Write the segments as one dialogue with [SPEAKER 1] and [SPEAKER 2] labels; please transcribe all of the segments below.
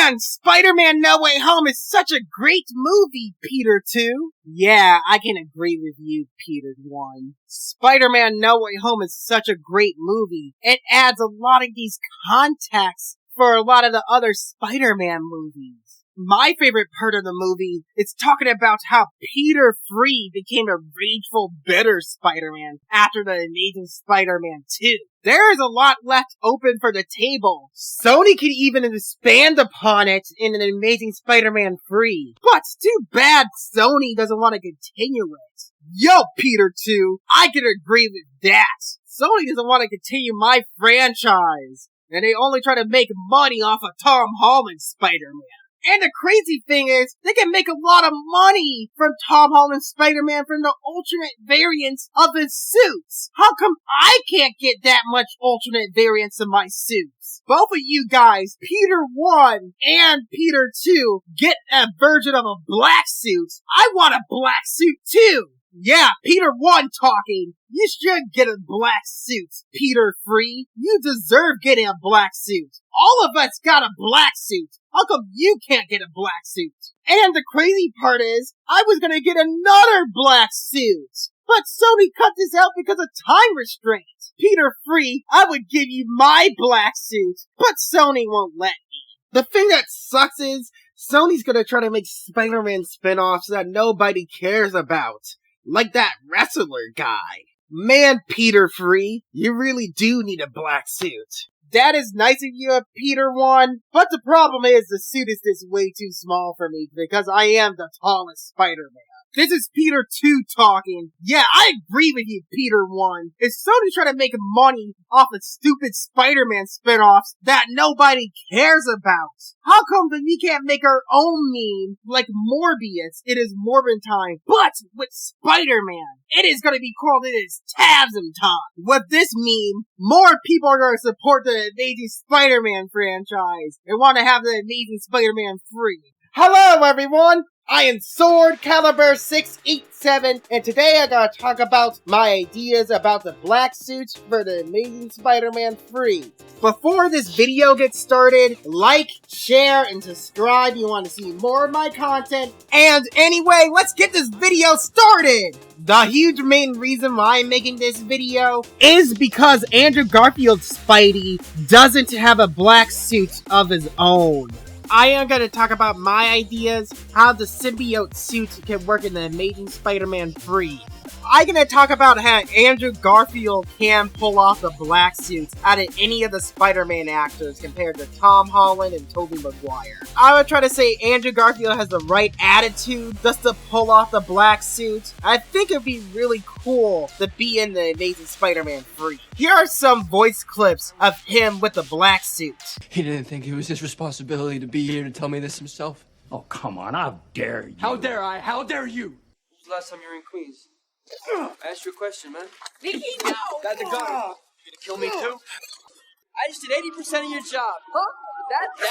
[SPEAKER 1] Man, Spider-Man No Way Home is such a great movie, Peter 2. Yeah, I can agree with you, Peter 1. Spider-Man No Way Home is such a great movie. It adds a lot of these contexts for a lot of the other Spider-Man movies. My favorite part of the movie is talking about how Peter Free became a rageful, bitter Spider-Man after the Amazing Spider-Man 2. There is a lot left open for the table. Sony could even expand upon it in an Amazing Spider-Man 3. But it's too bad Sony doesn't want to continue it. Yo, Peter 2, I can agree with that. Sony doesn't want to continue my franchise. And they only try to make money off of Tom Holland's Spider-Man. And the crazy thing is, they can make a lot of money from Tom Holland's Spider-Man from the alternate variants of his suits. How come I can't get that much alternate variants of my suits? Both of you guys, Peter 1 and Peter 2, get a version of a black suit. I want a black suit too. Yeah, Peter 1 talking. You should get a black suit, Peter Free. You deserve getting a black suit. All of us got a black suit. How come you can't get a black suit? And the crazy part is, I was gonna get another black suit. But Sony cut this out because of time restraint. Peter Free, I would give you my black suit, but Sony won't let me. The thing that sucks is, Sony's gonna try to make Spider-Man spin-offs that nobody cares about. Like that wrestler guy. Man, Peter Free, you really do need a black suit. That is nice of you, Peter 1, but the problem is the suit is just way too small for me because I am the tallest Spider-Man. This is Peter 2 talking. Yeah, I agree with you, Peter 1. If Sony trying to make money off of stupid Spider-Man spin-offs that nobody cares about, how come that we can't make our own meme like Morbius? It is Morbin time, but with Spider-Man. It is going to be called, it is TASM time. With this meme, more people are going to support the Amazing Spider-Man franchise and want to have the Amazing Spider-Man 3. Hello, everyone! I am Sword Caliber 687, and today I'm gonna talk about my ideas about the black suit for the Amazing Spider-Man 3. Before this video gets started, like, share, and subscribe if you want to see more of my content. And anyway, let's get this video started! The huge main reason why I'm making this video is because Andrew Garfield's Spidey doesn't have a black suit of his own. I am going to talk about my ideas, how the symbiote suit can work in the Amazing Spider-Man 3. I'm going to talk about how Andrew Garfield can pull off the black suit out of any of the Spider-Man actors compared to Tom Holland and Tobey Maguire. I would try to say Andrew Garfield has the right attitude just to pull off the black suit. I think it would be really cool to be in the Amazing Spider-Man 3. Here are some voice clips of him with the black suit.
[SPEAKER 2] He didn't think it was his responsibility to be here to tell me this himself.
[SPEAKER 3] Oh, come on, how dare you?
[SPEAKER 2] How dare I? How dare you? When was the last time you were in Queens? I asked you a question, man.
[SPEAKER 4] Vicky, no!
[SPEAKER 2] That's a gun. You gonna kill me too? I just did 80% of your job. Huh?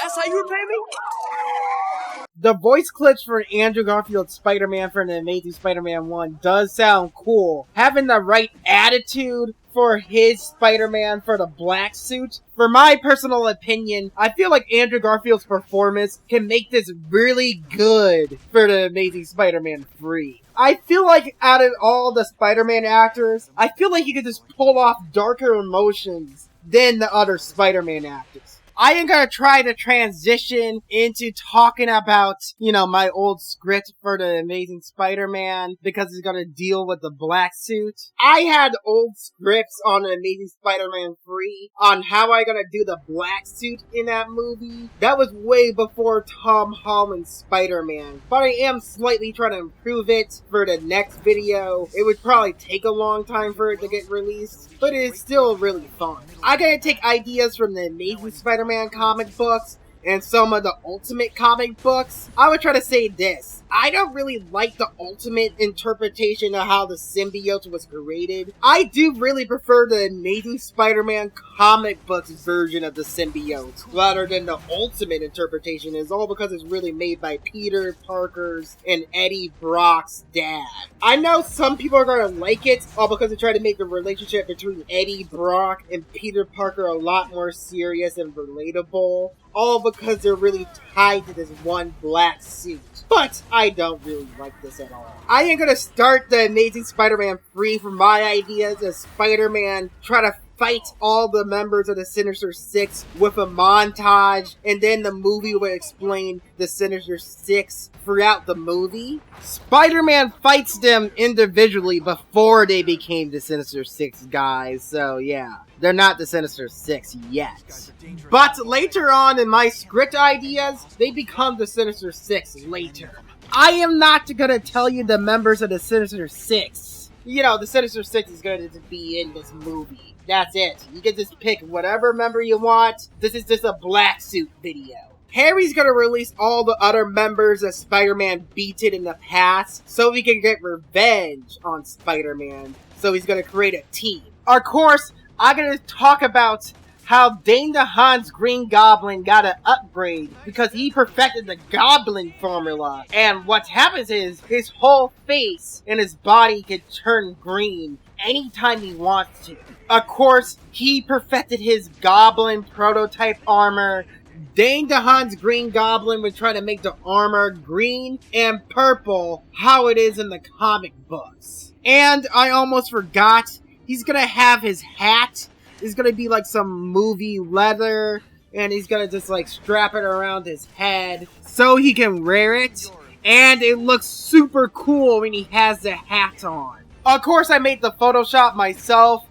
[SPEAKER 2] That's how you were paying me?
[SPEAKER 1] The voice clips for Andrew Garfield's Spider-Man for the Amazing Spider-Man 1 does sound cool. Having the right attitude for his Spider-Man for the black suit. For my personal opinion, I feel like Andrew Garfield's performance can make this really good for the Amazing Spider-Man 3. I feel like out of all the Spider-Man actors, I feel like he could just pull off darker emotions than the other Spider-Man actors. I am gonna try to transition into talking about, my old script for the Amazing Spider-Man because it's gonna deal with the black suit. I had old scripts on the Amazing Spider-Man 3 on how I gonna do the black suit in that movie. That was way before Tom Holland's Spider-Man, but I am slightly trying to improve it for the next video. It would probably take a long time for it to get released, but it is still really fun. I'm gonna take ideas from the Amazing Spider-Man comic books and some of the Ultimate comic books. I would try to say this. I don't really like the Ultimate interpretation of how the symbiote was created. I do really prefer the Amazing Spider-Man comic books version of the symbiote rather than the Ultimate interpretation. It's all because it's really made by Peter Parker's and Eddie Brock's dad. I know some people are going to like it all because they try to make the relationship between Eddie Brock and Peter Parker a lot more serious and relatable. all because they're really tied to this one black suit. But I don't really like this at all. I am gonna start the Amazing Spider-Man 3 from my ideas as Spider-Man try to fight all the members of the Sinister Six with a montage, and then the movie will explain the Sinister Six throughout the movie. Spider-Man fights them individually before they became the Sinister Six guys, so yeah. They're not the Sinister Six yet. But later on in my script ideas, they become the Sinister Six later. I am not gonna tell you the members of the Sinister Six. You know, the Sinister Six is going to be in this movie. That's it. You can just pick whatever member you want. This is just a black suit video. Harry's gonna release all the other members that Spider-Man beaten in the past so he can get revenge on Spider-Man. So he's gonna create a team. Of course, I'm gonna talk about how Dane DeHaan's Green Goblin got an upgrade because he perfected the Goblin formula. And what happens is his whole face and his body can turn green anytime he wants to. Of course, he perfected his Goblin prototype armor. Dane DeHaan's Green Goblin would try to make the armor green and purple, how it is in the comic books. And I almost forgot, he's gonna have his hat. It's gonna be like some movie leather, and he's gonna just like strap it around his head so he can wear it. And it looks super cool when he has the hat on. Of course, I made the Photoshop myself.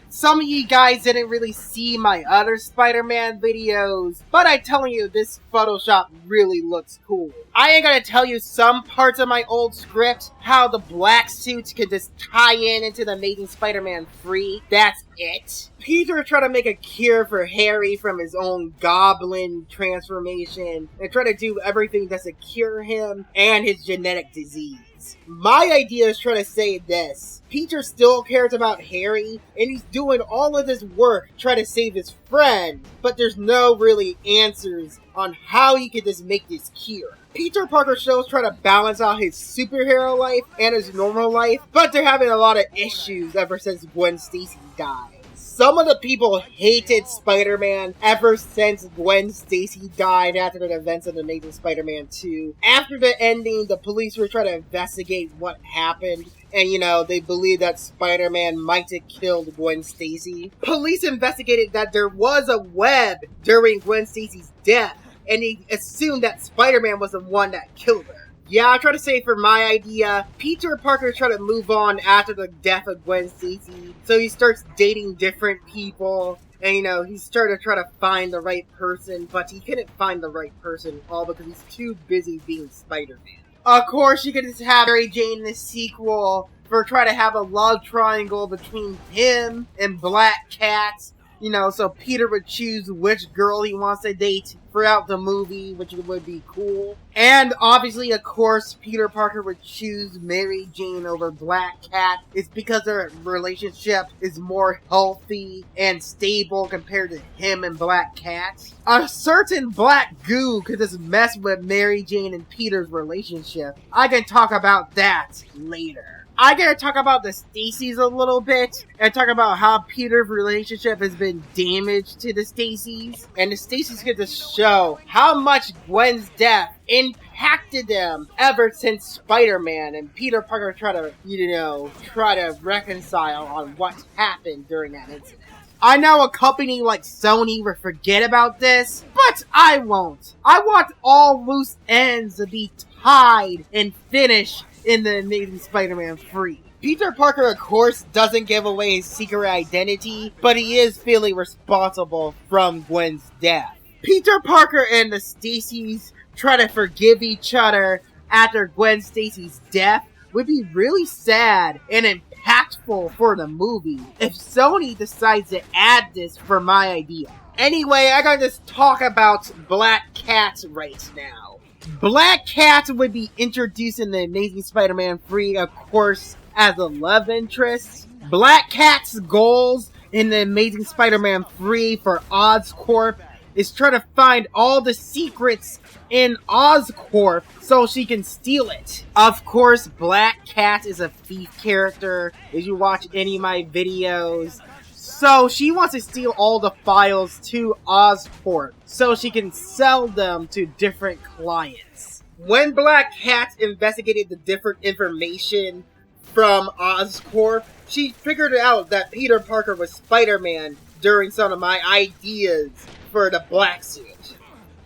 [SPEAKER 1] Some of you guys didn't really see my other Spider-Man videos, but I'm telling you, this Photoshop really looks cool. I ain't gonna tell you some parts of my old script, how the black suits could just tie into the Amazing Spider-Man 3. That's it. Peter tried to make a cure for Harry from his own goblin transformation and try to do everything just to cure him and his genetic disease. My idea is trying to say this. Peter still cares about Harry, and he's doing all of this work trying to save his friend, but there's no really answers on how he could just make this cure. Peter Parker shows try to balance out his superhero life and his normal life, but they're having a lot of issues ever since Gwen Stacy died. Some of the people hated Spider-Man ever since Gwen Stacy died after the events of the Amazing Spider-Man 2. After the ending, the police were trying to investigate what happened. And, you know, they believe that Spider-Man might have killed Gwen Stacy. Police investigated that there was a web during Gwen Stacy's death. And they assumed that Spider-Man was the one that killed her. Yeah, I try to say for my idea, Peter Parker tried to move on after the death of Gwen Stacy. So he starts dating different people. And, you know, he started to try to find the right person. But he couldn't find the right person, all because he's too busy being Spider-Man. Of course, you could just have Mary Jane in the sequel for trying to have a love triangle between him and Black Cat. You know, so Peter would choose which girl he wants to date throughout the movie, which would be cool. And obviously, of course, Peter Parker would choose Mary Jane over Black Cat. It's because their relationship is more healthy and stable compared to him and Black Cat. A certain black goo could just mess with Mary Jane and Peter's relationship. I can talk about that later. I gotta talk about the Stacys a little bit, and talk about how Peter's relationship has been damaged to the Stacys. And the Stacys get to show how much Gwen's death impacted them ever since Spider-Man and Peter Parker try to reconcile on what happened during that incident. I know a company like Sony will forget about this, but I won't. I want all loose ends to be tied and finished in the Amazing Spider-Man 3. Peter Parker, of course, doesn't give away his secret identity, but he is feeling responsible from Gwen's death. Peter Parker and the Stacys try to forgive each other after Gwen Stacy's death would be really sad and impactful for the movie if Sony decides to add this for my idea. Anyway, I gotta just talk about Black Cat right now. Black Cat would be introduced in the Amazing Spider-Man 3, of course, as a love interest. Black Cat's goals in the Amazing Spider-Man 3 for Oscorp is trying to find all the secrets in Oscorp so she can steal it. Of course, Black Cat is a thief character. If you watch any of my videos, So she wants to steal all the files to Oscorp so she can sell them to different clients. When Black Cat investigated the different information from Oscorp, she figured out that Peter Parker was Spider-Man during some of my ideas for the black suit.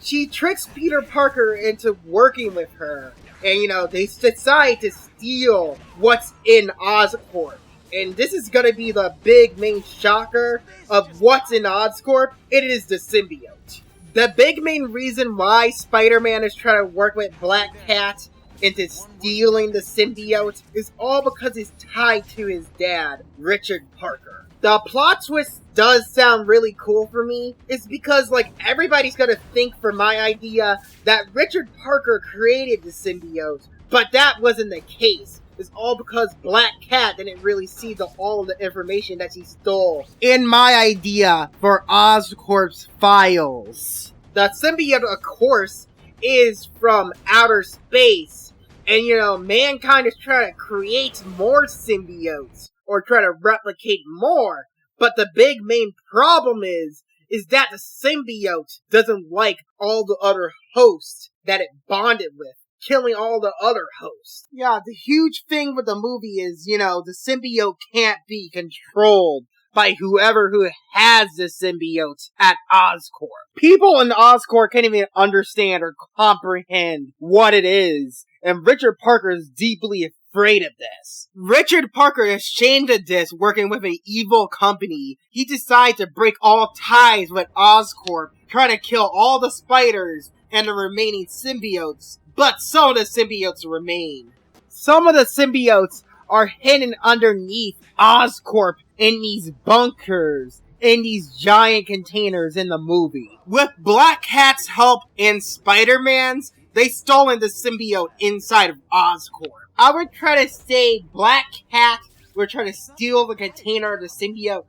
[SPEAKER 1] She tricks Peter Parker into working with her, and they decide to steal what's in Oscorp. And this is gonna be the big main shocker of what's in Oscorp. It is the symbiote. The big main reason why Spider-Man is trying to work with Black Cat into stealing the symbiote is all because it's tied to his dad, Richard Parker. The plot twist does sound really cool for me. It's because, everybody's gonna think for my idea that Richard Parker created the symbiote, but that wasn't the case. It's all because Black Cat didn't really see all of the information that she stole in my idea for Oscorp's files. The symbiote, of course, is from outer space. And, mankind is trying to create more symbiotes or try to replicate more. But the big main problem is that the symbiote doesn't like all the other hosts that it bonded with, killing all the other hosts. Yeah, the huge thing with the movie is, the symbiote can't be controlled by whoever who has the symbiote at Oscorp. People in Oscorp can't even understand or comprehend what it is, and Richard Parker is deeply afraid of this. Richard Parker is ashamed of this, working with an evil company. He decides to break all ties with Oscorp, trying to kill all the spiders and the remaining symbiotes. But some of the symbiotes remain. Some of the symbiotes are hidden underneath Oscorp in these bunkers, in these giant containers in the movie. With Black Cat's help and Spider-Man's, they stolen the symbiote inside of Oscorp. I would try to say Black Cat would try to steal the container of the symbiote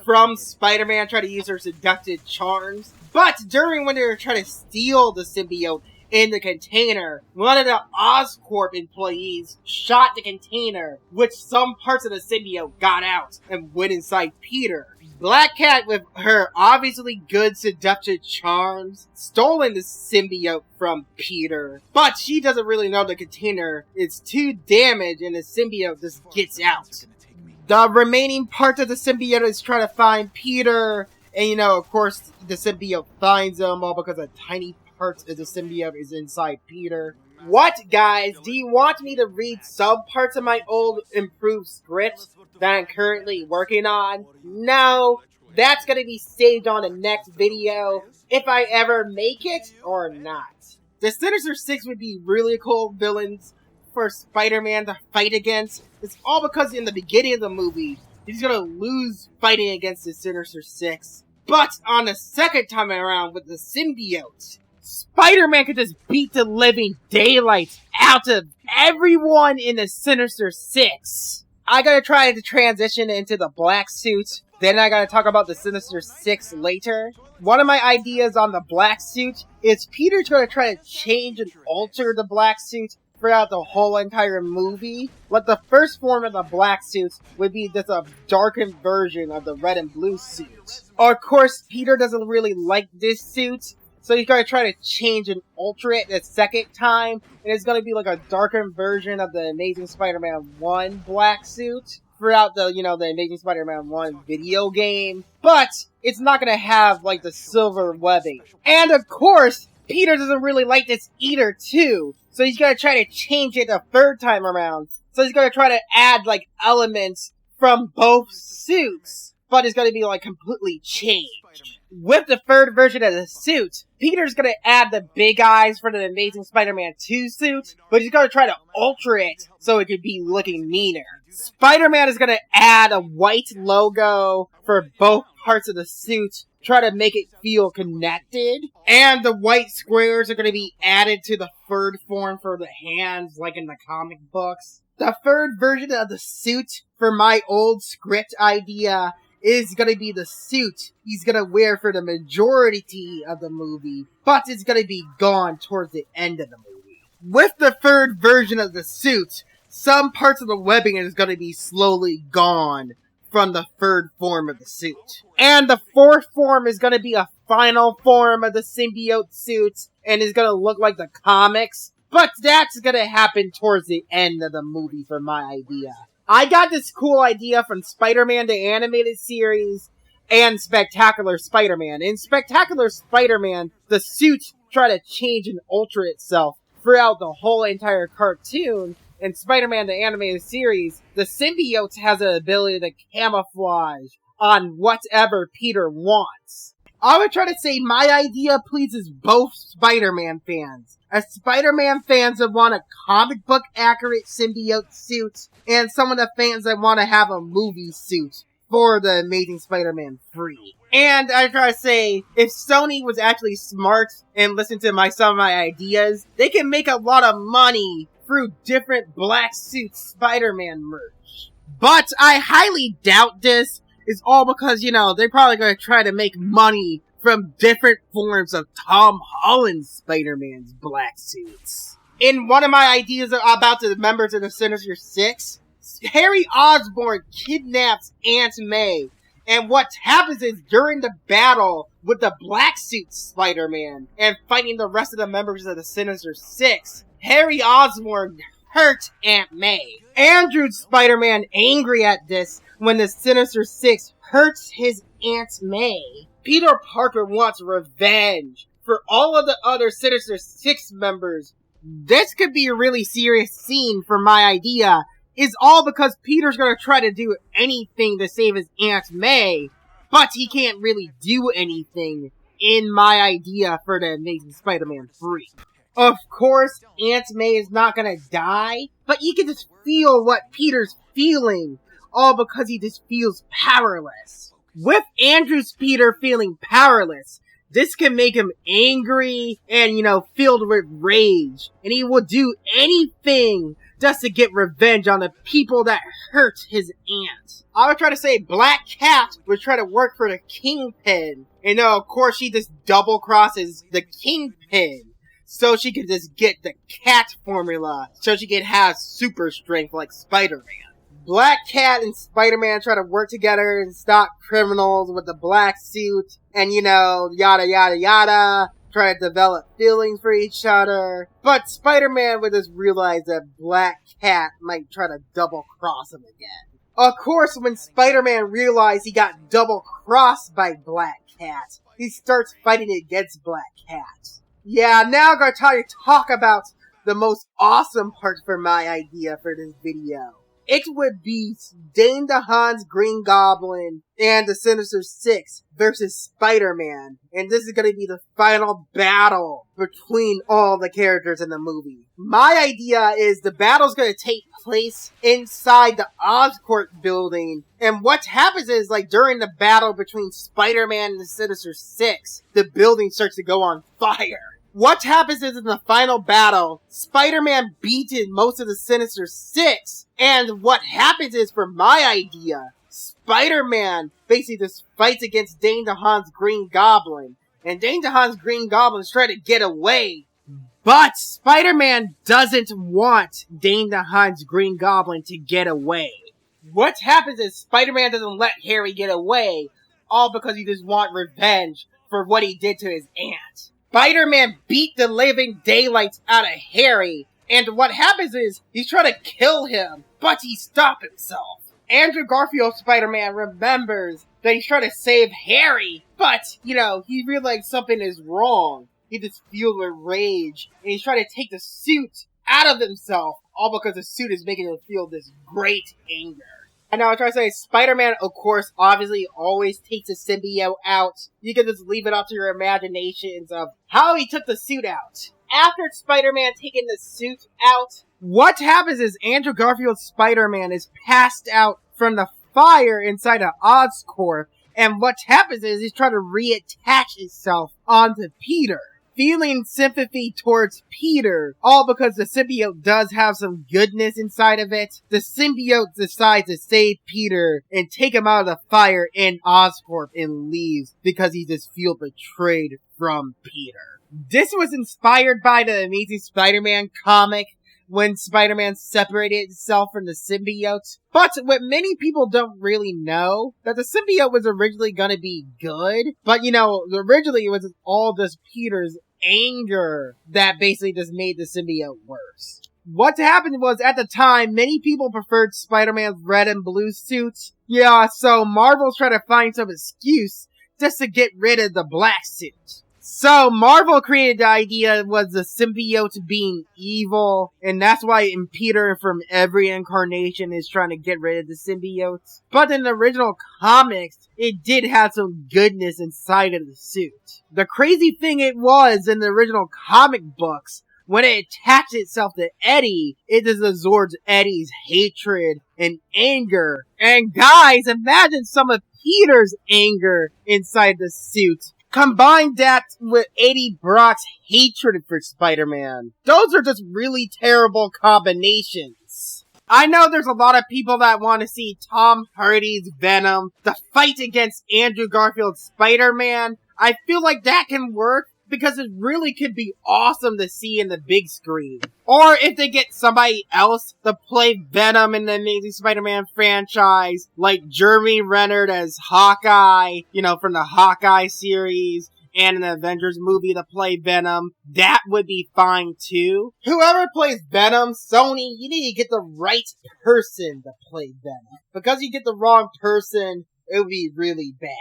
[SPEAKER 1] from Spider-Man, try to use her seductive charms. But during when they were trying to steal the symbiote in the container, one of the Oscorp employees shot the container, which some parts of the symbiote got out and went inside Peter. Black Cat, with her obviously good seductive charms, stolen the symbiote from Peter, but she doesn't really know the container is too damaged and the symbiote just gets out. The remaining parts of the symbiote is trying to find Peter, and of course, the symbiote finds him, all because a tiny parts of the symbiote is inside Peter. What, guys? Do you want me to read some parts of my old improved script that I'm currently working on? No, that's gonna be saved on the next video, if I ever make it or not. The Sinister Six would be really cool villains for Spider-Man to fight against. It's all because in the beginning of the movie, he's gonna lose fighting against the Sinister Six. But on the second time around with the symbiote, Spider-Man could just beat the living daylights out of everyone in the Sinister Six. I gotta try to transition into the black suit, then I gotta talk about the Sinister Six later. One of my ideas on the black suit is Peter's gonna try to change and alter the black suit throughout the whole entire movie. Like the first form of the black suit would be just a darkened version of the red and blue suit. Of course, Peter doesn't really like this suit, so he's going to try to change and alter it the second time, and it's going to be like a darkened version of the Amazing Spider-Man 1 black suit throughout the, the Amazing Spider-Man 1 video game. But it's not going to have, the silver webbing. And of course, Peter doesn't really like this either, too. So he's going to try to change it a third time around. So he's going to try to add, elements from both suits. But it's going to be, completely changed. With the third version of the suit, Peter's going to add the big eyes for the Amazing Spider-Man 2 suit, but he's going to try to alter it so it could be looking meaner. Spider-Man is going to add a white logo for both parts of the suit, try to make it feel connected, and the white squares are going to be added to the third form for the hands, like in the comic books. The third version of the suit for my old script idea is gonna be the suit he's gonna wear for the majority of the movie, but it's gonna be gone towards the end of the movie. With the third version of the suit, some parts of the webbing is gonna be slowly gone from the third form of the suit. And the fourth form is going to be a final form of the symbiote suit and is going to look like the comics. But that's going to happen towards the end of the movie for my idea. I got this cool idea from Spider-Man the Animated Series and Spectacular Spider-Man. In Spectacular Spider-Man, the suits try to change and alter itself throughout the whole entire cartoon. In Spider-Man the Animated Series, the symbiote has the ability to camouflage on whatever Peter wants. I would try to say my idea pleases both Spider-Man fans. As Spider-Man fans that want a comic book accurate symbiote suit, and some of the fans that want to have a movie suit for the Amazing Spider-Man 3. And I try to say, if Sony was actually smart and listened to some of my ideas, they can make a lot of money through different black suit Spider-Man merch. But I highly doubt this is all because, they're probably going to try to make money from different forms of Tom Holland's Spider-Man's black suits. In one of my ideas about the members of the Sinister Six, Harry Osborn kidnaps Aunt May, and what happens is during the battle with the black suit Spider-Man and fighting the rest of the members of the Sinister Six, Harry Osborn hurt Aunt May. Andrew's Spider-Man angry at this when the Sinister Six hurts his Aunt May. Peter Parker wants revenge for all of the other Sinister Six members. This could be a really serious scene for my idea. Is all because Peter's gonna try to do anything to save his Aunt May, but he can't really do anything in my idea for the Amazing Spider-Man 3. Of course, Aunt May is not gonna die, but you can just feel what Peter's feeling, all because he just feels powerless. With Andrew's Peter feeling powerless, this can make him angry and, filled with rage, and he will do anything just to get revenge on the people that hurt his aunt. I would try to say Black Cat would try to work for the Kingpin. And of course she just double crosses the Kingpin. So she can just get the cat formula. So she can have super strength like Spider-Man. Black Cat and Spider-Man try to work together and stop criminals with the black suit. And yada yada yada. Try to develop feelings for each other. But Spider-Man would just realize that Black Cat might try to double cross him again. Of course, when Spider-Man realized he got double crossed by Black Cat, he starts fighting against Black Cat. Yeah, now I'm gonna try to talk about the most awesome part for my idea for this video. It would be Dane DeHaan's Green Goblin and the Sinister Six versus Spider-Man. And this is going to be the final battle between all the characters in the movie. My idea is the battle's going to take place inside the Oscorp building. And what happens is, during the battle between Spider-Man and the Sinister Six, the building starts to go on fire. What happens is in the final battle, Spider-Man beated most of the Sinister Six, and what happens is, for my idea, Spider-Man basically just fights against Dane DeHaan's Green Goblin, and Dane DeHaan's Green Goblin is trying to get away, but Spider-Man doesn't want Dane DeHaan's Green Goblin to get away. What happens is Spider-Man doesn't let Harry get away, all because he just wants revenge for what he did to his aunt. Spider-Man beat the living daylights out of Harry, and what happens is, he's trying to kill him, but he stopped himself. Andrew Garfield Spider-Man remembers that he's trying to save Harry, but, he realized something is wrong. He just feels with rage, and he's trying to take the suit out of himself, all because the suit is making him feel this great anger. And now I try to say, Spider-Man, of course, obviously always takes the symbiote out. You can just leave it up to your imaginations of how he took the suit out. After Spider-Man taking the suit out, what happens is Andrew Garfield's Spider-Man is passed out from the fire inside of Oscorp. And what happens is he's trying to reattach himself onto Peter. Feeling sympathy towards Peter, all because the symbiote does have some goodness inside of it. The symbiote decides to save Peter and take him out of the fire in Oscorp and leaves because he just feels betrayed from Peter. This was inspired by the Amazing Spider-Man comic when Spider-Man separated itself from the symbiote. But what many people don't really know, that the symbiote was originally gonna be good, but originally it was all just Peter's anger that basically just made the symbiote worse. What happened was, at the time, many people preferred Spider-Man's red and blue suit. Yeah, so Marvel's trying to find some excuse just to get rid of the black suit. So Marvel created the idea was the symbiote being evil, and that's why Peter from every incarnation is trying to get rid of the symbiote. But in the original comics, it did have some goodness inside of the suit. The crazy thing it was in the original comic books, when it attached itself to Eddie, it just absorbs Eddie's hatred and anger. And guys, imagine some of Peter's anger inside the suit. Combine that with Eddie Brock's hatred for Spider-Man. Those are just really terrible combinations. I know there's a lot of people that want to see Tom Hardy's Venom, the fight against Andrew Garfield's Spider-Man. I feel like that can work, because it really could be awesome to see in the big screen. Or if they get somebody else to play Venom in the Amazing Spider-Man franchise, like Jeremy Renner as Hawkeye, from the Hawkeye series, and an Avengers movie to play Venom, that would be fine too. Whoever plays Venom, Sony, you need to get the right person to play Venom. Because you get the wrong person, it would be really bad.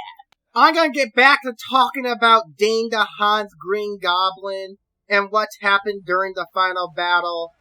[SPEAKER 1] I'm gonna get back to talking about Dane DeHaan's Green Goblin and what's happened during the final battle.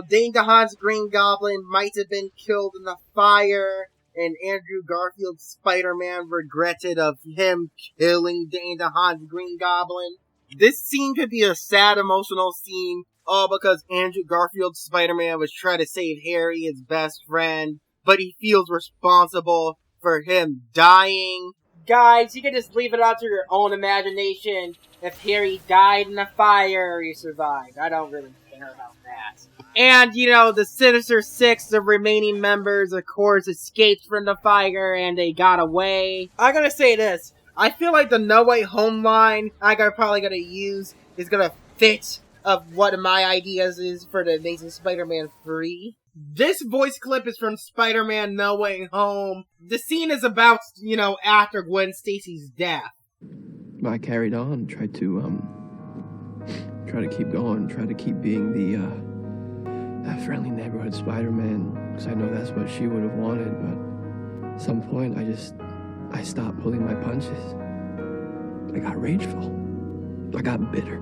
[SPEAKER 1] Dane DeHaan's Green Goblin might have been killed in the fire, and Andrew Garfield's Spider-Man regretted of him killing Dane DeHaan's Green Goblin. This scene could be a sad, emotional scene, all because Andrew Garfield's Spider-Man was trying to save Harry, his best friend, but he feels responsible for him dying. Guys, you can just leave it out to your own imagination if Harry died in the fire or he survived. I don't really care about that. And, the Sinister Six, the remaining members, of course, escaped from the fire and they got away. I gotta say this. I feel like the No Way Home line I'm probably gonna use is gonna fit of what my ideas is for the Amazing Spider-Man 3. This voice clip is from Spider-Man No Way Home. The scene is about, after Gwen Stacy's death.
[SPEAKER 4] I carried on, tried to keep going, tried to keep being that friendly neighborhood Spider-Man, because I know that's what she would have wanted, but at some point I stopped pulling my punches. I got rageful. I got bitter.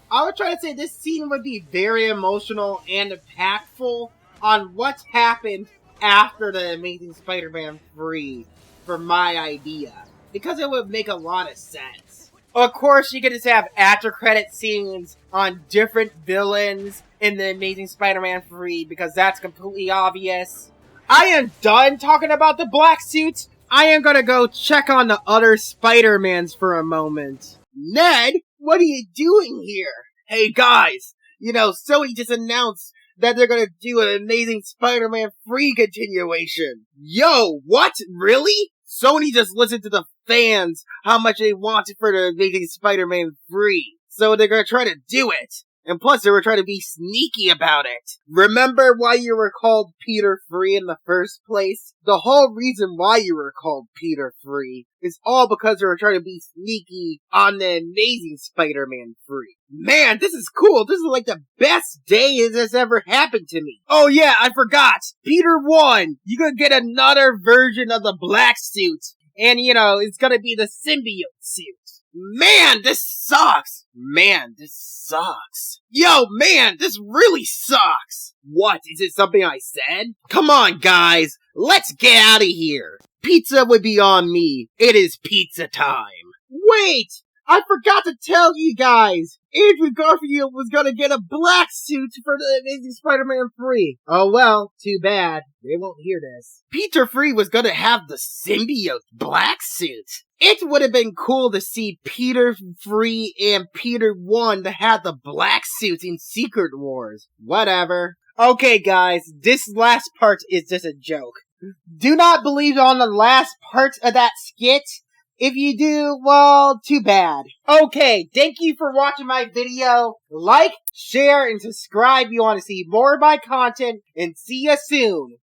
[SPEAKER 1] I would try to say this scene would be very emotional and impactful on what's happened after the Amazing Spider-Man 3 for my idea, because it would make a lot of sense. Of course, you could just have after-credit scenes on different villains in the Amazing Spider-Man 3, because that's completely obvious. I am done talking about the black suit. I am gonna go check on the other Spider-Mans for a moment. Ned, what are you doing here? Hey guys, Sony just announced that they're gonna do an Amazing Spider-Man 3 continuation. Yo, what? Really? Sony just listened to the fans, how much they wanted for the Amazing Spider-Man 3. So they're gonna try to do it. And plus, they were trying to be sneaky about it. Remember why you were called Peter Free in the first place? The whole reason why you were called Peter Free is all because they were trying to be sneaky on the Amazing Spider-Man 3. Man, this is cool. This is like the best day that's ever happened to me. Oh yeah, I forgot. Peter 1, you gonna get another version of the black suit. And it's gonna be the symbiote suit. Man, this sucks. Man, this sucks. Yo, man, this really sucks. What? Is it something I said? Come on, guys. Let's get out of here. Pizza would be on me. It is pizza time. Wait! I forgot to tell you guys. Andrew Garfield was gonna get a black suit for the Amazing Spider-Man 3. Oh well, too bad. They won't hear this. Peter Free was gonna have the symbiote black suit. It would have been cool to see Peter Free and Peter 1 to have the black suits in Secret Wars. Whatever. Okay guys, this last part is just a joke. Do not believe on the last part of that skit. If you do, well, too bad. Okay, thank you for watching my video. Like, share, and subscribe if you want to see more of my content, and see you soon.